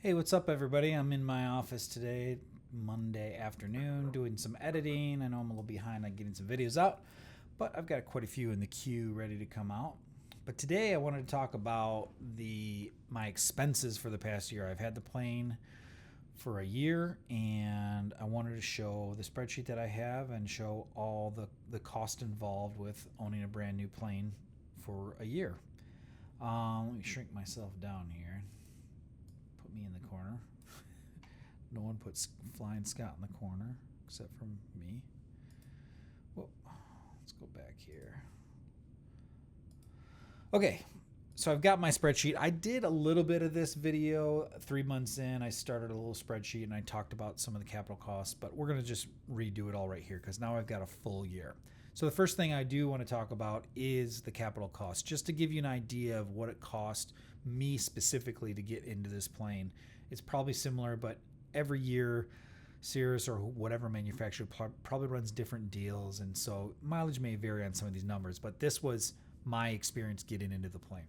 Hey, what's up, everybody? I'm in my office today, Monday afternoon, doing some editing. I know I'm a little behind on getting some videos out, but I've got quite a few in the queue ready to come out. But today I wanted to talk about my expenses for the past year. I've had the plane for a year, and I wanted to show the spreadsheet that I have and show all the cost involved with owning a brand new plane for a year. Let me shrink myself down here. Put me in the corner. No one puts Flying Scott in the corner except for me. Whoa, let's go back here. Okay, so I've got my spreadsheet. I did a little bit of this video 3 months in. I started a little spreadsheet and I talked about some of the capital costs, but we're going to just redo it all right here because now I've got a full year. So the first thing I do want to talk about is the capital cost, just to give you an idea of what it cost me specifically to get into this plane. It's probably similar, but every year Cirrus or whatever manufacturer probably runs different deals, and so mileage may vary on some of these numbers, but this was my experience getting into the plane.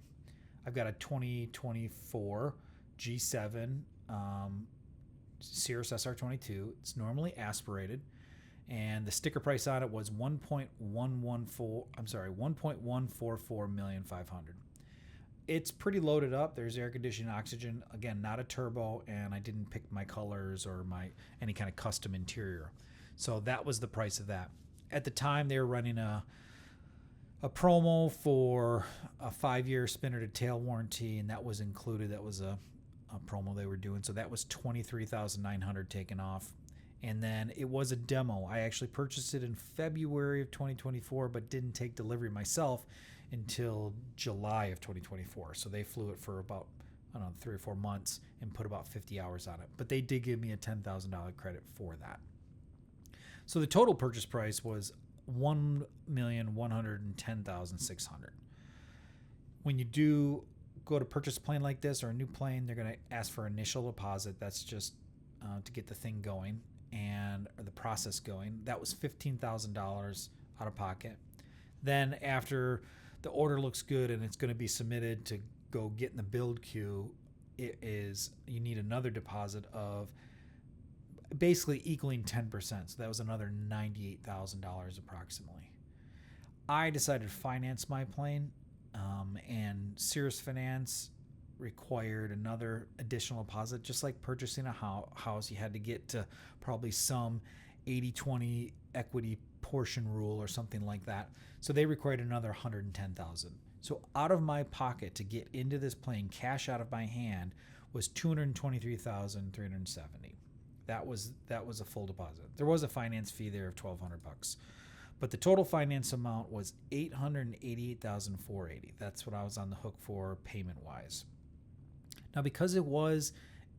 I've got a 2024 G7 Cirrus SR22. It's normally aspirated, and the sticker price on it was 1.144 million 500. It's pretty loaded up. There's air conditioning, oxygen. Again, not a turbo, and I didn't pick my colors or any kind of custom interior. So that was the price of that. At the time, they were running a promo for a 5-year spinner to tail warranty, and that was included. That was a promo they were doing. So that was $23,900 taken off. And then it was a demo. I actually purchased it in February of 2024, but didn't take delivery myself until July of 2024. So they flew it for about, 3 or 4 months and put about 50 hours on it. But they did give me a $10,000 credit for that. So the total purchase price was $1,110,600. When you do go to purchase a plane like this or a new plane, they're going to ask for initial deposit. That's just to get the thing going or the process going. That was $15,000 out of pocket. Then after the order looks good and it's going to be submitted to go get in the build queue, you need another deposit of basically equaling 10%. So that was another $98,000 approximately. I decided to finance my plane, and Cirrus Finance required another additional deposit. Just like purchasing a house, you had to get to probably some 80-20 equity portion rule or something like that. So they required another $110,000. So out of my pocket to get into this plane, cash out of my hand, was $223,370. That was a full deposit. There was a finance fee there of $1,200, but the total finance amount was $888,480. That's what I was on the hook for payment wise. Now, because it was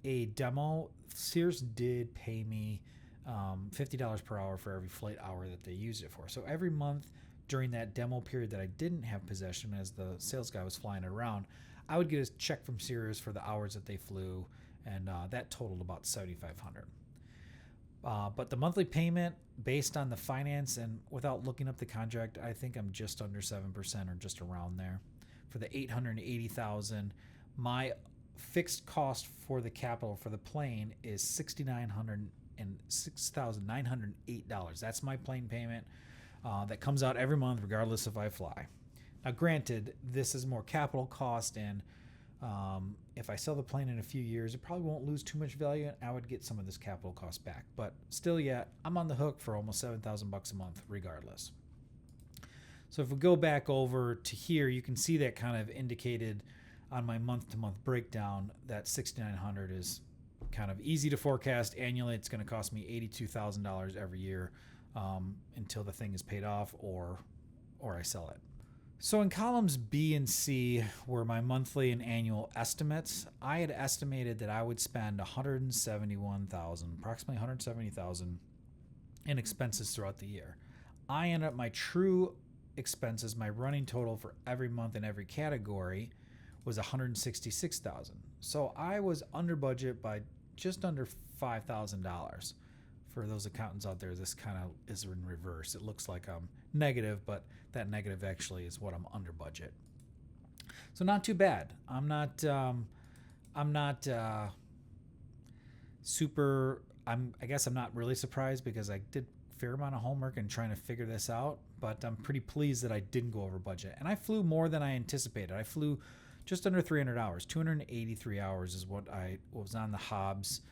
a demo, Cirrus did pay me $50 per hour for every flight hour that they used it for. So every month during that demo period that I didn't have possession, as the sales guy was flying it around, I would get a check from Cirrus for the hours that they flew, and that totaled about $7,500. But the monthly payment, based on the finance and without looking up the contract, I think I'm just under 7% or just around there. For the $880,000, my fixed cost for the capital for the plane is $6,908. That's my plane payment that comes out every month regardless if I fly. Now, granted, this is more capital cost, and if I sell the plane in a few years, it probably won't lose too much value, and I would get some of this capital cost back. But still, I'm on the hook for almost $7,000 a month regardless. So if we go back over to here, you can see that kind of indicated on my month-to-month breakdown that $6,900 is kind of easy to forecast. Annually, it's going to cost me $82,000 every year until the thing is paid off or I sell it. So in columns B and C were my monthly and annual estimates. I had estimated that I would spend approximately $170,000 in expenses throughout the year. I ended up, my true expenses, my running total for every month in every category, was $166,000. So I was under budget by just under $5,000. For those accountants out there, this kind of is in reverse. It looks like I'm negative, but that negative actually is what I'm under budget. So not too bad. I'm not I guess I'm not really surprised because I did a fair amount of homework and trying to figure this out, but I'm pretty pleased that I didn't go over budget. And I flew more than I anticipated. I flew just under 300 hours. 283 hours is what I was on the Hobbs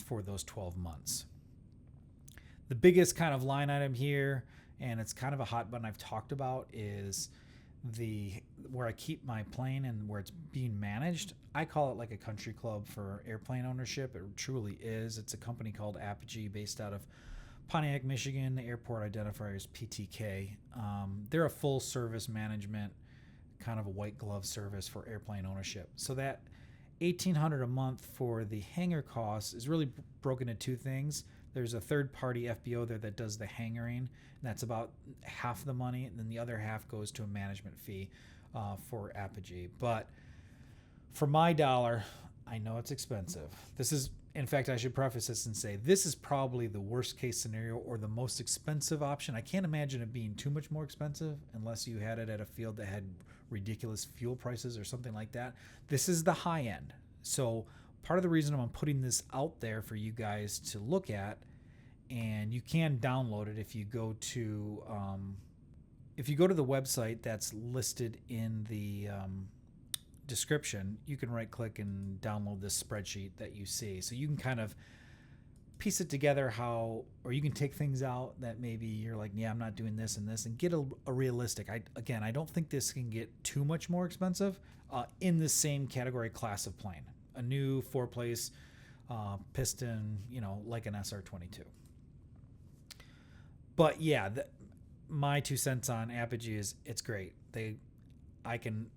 for those 12 months. The biggest kind of line item here, and it's kind of a hot button I've talked about, is where I keep my plane and where it's being managed. I call it like a country club for airplane ownership. It truly is. It's a company called Apogee based out of Pontiac, Michigan. The airport identifier is PTK. They're a full service management, kind of a white glove service for airplane ownership. So that $1,800 a month for the hangar costs is really broken into two things. There's a third-party FBO there that does the hangaring, and that's about half the money, and then the other half goes to a management fee for Apogee. But for my dollar, I know it's expensive. This is, in fact, I should preface this and say this is probably the worst-case scenario or the most expensive option. I can't imagine it being too much more expensive unless you had it at a field that had ridiculous fuel prices or something like that. This is the high end. So part of the reason I'm putting this out there for you guys to look at, and you can download it if you go to the website that's listed in the description. You can right click and download this spreadsheet that you see, so you can kind of piece it together or you can take things out that maybe you're like, yeah, I'm not doing this and this, and get a realistic. I don't think this can get too much more expensive in the same category class of plane. A new 4-place piston, like an SR22. But yeah, my 2 cents on Apogee is it's great. I can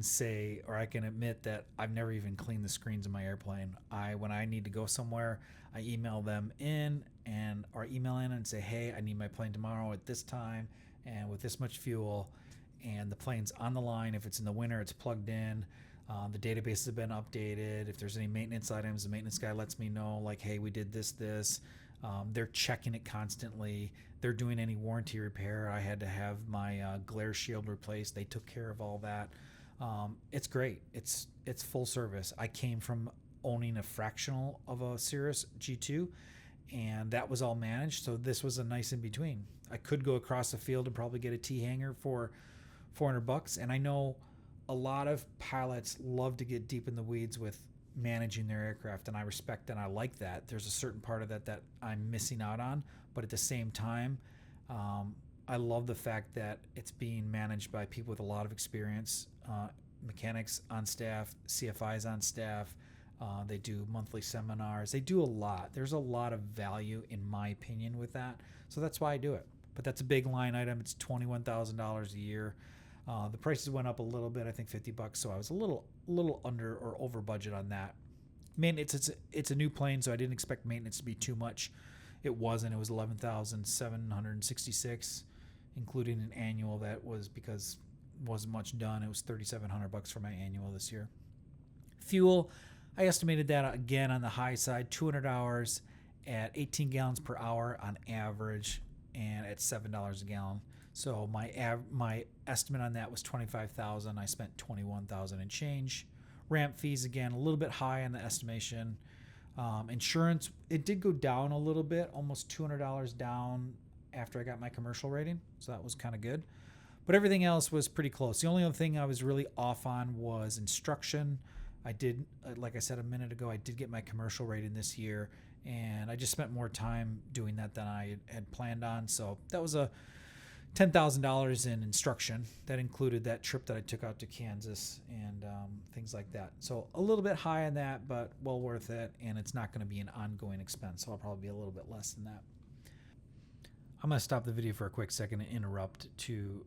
say, or I can admit that I've never even cleaned the screens in my airplane. When I need to go somewhere, I email them in and say, hey, I need my plane tomorrow at this time and with this much fuel, and the plane's on the line. If it's in the winter, it's plugged in. The database has been updated. If there's any maintenance items, the maintenance guy lets me know, like, hey, we did this. They're checking it constantly. They're doing any warranty repair. I had to have my glare shield replaced. They took care of all that. It's great. It's full service. I came from owning a fractional of a Cirrus G2, and that was all managed. So this was a nice in between. I could go across the field and probably get a T hanger for $400, and I know a lot of pilots love to get deep in the weeds with managing their aircraft, and I respect and I like that. There's a certain part of that I'm missing out on, but at the same time, I love the fact that it's being managed by people with a lot of experience, mechanics on staff, CFIs on staff. They do monthly seminars. They do a lot. There's a lot of value, in my opinion, with that. So that's why I do it. But that's a big line item. It's $21,000 a year. The prices went up a little bit, I think $50. So I was a little under or over budget on that. Maintenance, it's a new plane, so I didn't expect maintenance to be too much. It wasn't. It was $11,766, including an annual that was because wasn't much done. It was $3,700 for my annual this year. Fuel, I estimated that again on the high side, 200 hours at 18 gallons per hour on average, and at $7 a gallon. So my estimate on that was $25,000. I spent $21,000 and change. Ramp fees, again, a little bit high on the estimation. Insurance, it did go down a little bit, almost $200 down after I got my commercial rating. So that was kind of good. But everything else was pretty close. The only other thing I was really off on was instruction. I did, like I said a minute ago, I did get my commercial rating this year, and I just spent more time doing that than I had planned on. So that was a $10,000 in instruction. That included that trip that I took out to Kansas and things like that. So a little bit high on that, but well worth it, and it's not going to be an ongoing expense, so I'll probably be a little bit less than that. I'm going to stop the video for a quick second and interrupt to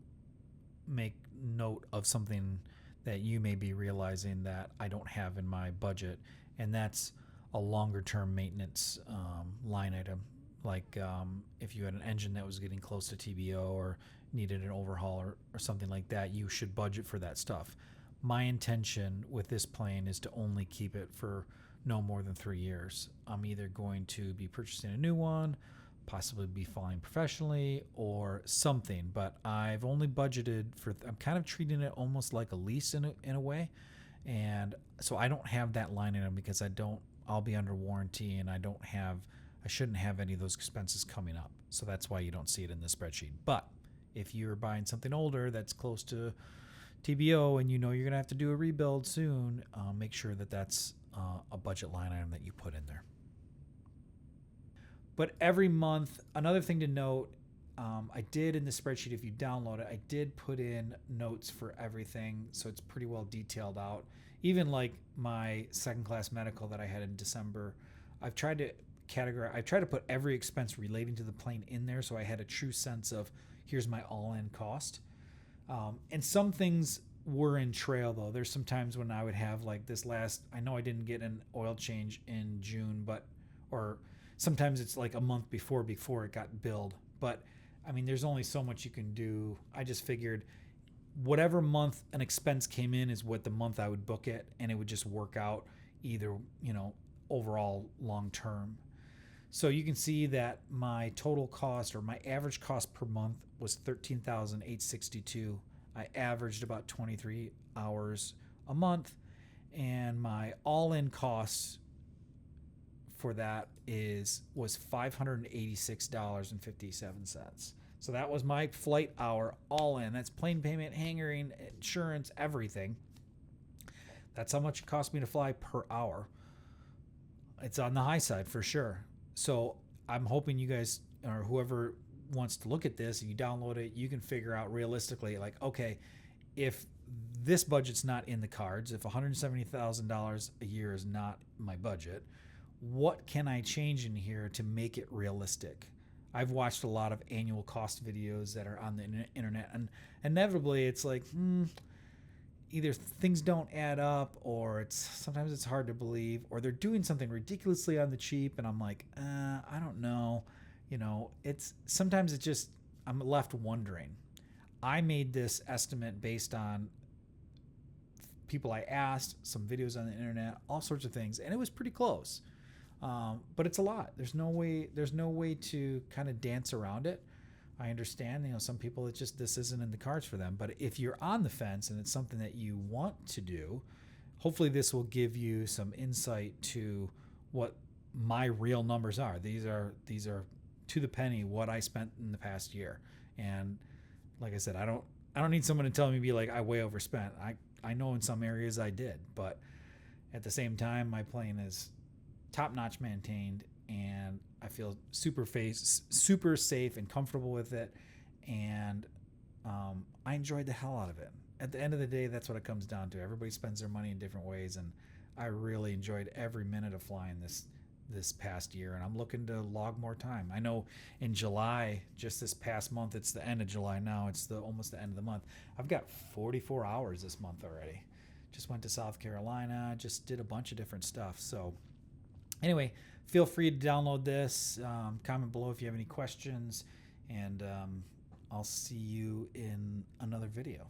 make note of something that you may be realizing that I don't have in my budget, and that's a longer term maintenance line item. Like if you had an engine that was getting close to TBO or needed an overhaul or something like that, you should budget for that stuff. My intention with this plane is to only keep it for no more than 3 years. I'm either going to be purchasing a new one, possibly be flying professionally or something, but I've only budgeted for, I'm kind of treating it almost like a lease in a way. And so I don't have that line item because I don't I'll be under warranty and I shouldn't have any of those expenses coming up. So that's why you don't see it in the spreadsheet. But if you're buying something older that's close to TBO and you know you're going to have to do a rebuild soon, make sure that that's a budget line item that you put in there. But every month, another thing to note, I did in the spreadsheet, if you download it, I did put in notes for everything. So it's pretty well detailed out. Even like my second class medical that I had in December, I've tried to put every expense relating to the plane in there. So I had a true sense of here's my all-in cost. And some things were in trail though. There's some times when I would have like I know I didn't get an oil change in June, or sometimes it's like a month before it got billed. But I mean, there's only so much you can do. I just figured whatever month an expense came in is what the month I would book it, and it would just work out either, overall long term. So you can see that my total cost, or my average cost per month, was $13,862. I averaged about 23 hours a month, and my all-in costs for that was $586.57. So that was my flight hour all in. That's plane payment, hangering, insurance, everything. That's how much it cost me to fly per hour. It's on the high side for sure. So I'm hoping you guys, or whoever wants to look at this and you download it, you can figure out realistically, like, okay, if this budget's not in the cards, if $170,000 a year is not my budget, what can I change in here to make it realistic? I've watched a lot of annual cost videos that are on the internet, and inevitably it's like, either things don't add up, or sometimes it's hard to believe, or they're doing something ridiculously on the cheap, and I'm like, I don't know. Sometimes it's just, I'm left wondering. I made this estimate based on people I asked, some videos on the internet, all sorts of things, and it was pretty close. But it's a lot. There's no way to kind of dance around it. I understand, some people, this isn't in the cards for them. But if you're on the fence and it's something that you want to do, hopefully this will give you some insight to what my real numbers are. These are to the penny what I spent in the past year. And like I said, I don't need someone to tell me, be like, I way overspent. I know in some areas I did, but at the same time, my plane is top-notch maintained, and I feel super safe and comfortable with it, and I enjoyed the hell out of it. At the end of the day, that's what it comes down to. Everybody spends their money in different ways, and I really enjoyed every minute of flying this past year, and I'm looking to log more time. I know in July, just this past month, it's the end of July now, it's almost the end of the month, I've got 44 hours this month already. Just went to South Carolina, just did a bunch of different stuff. So anyway, feel free to download this. Comment below if you have any questions, and I'll see you in another video.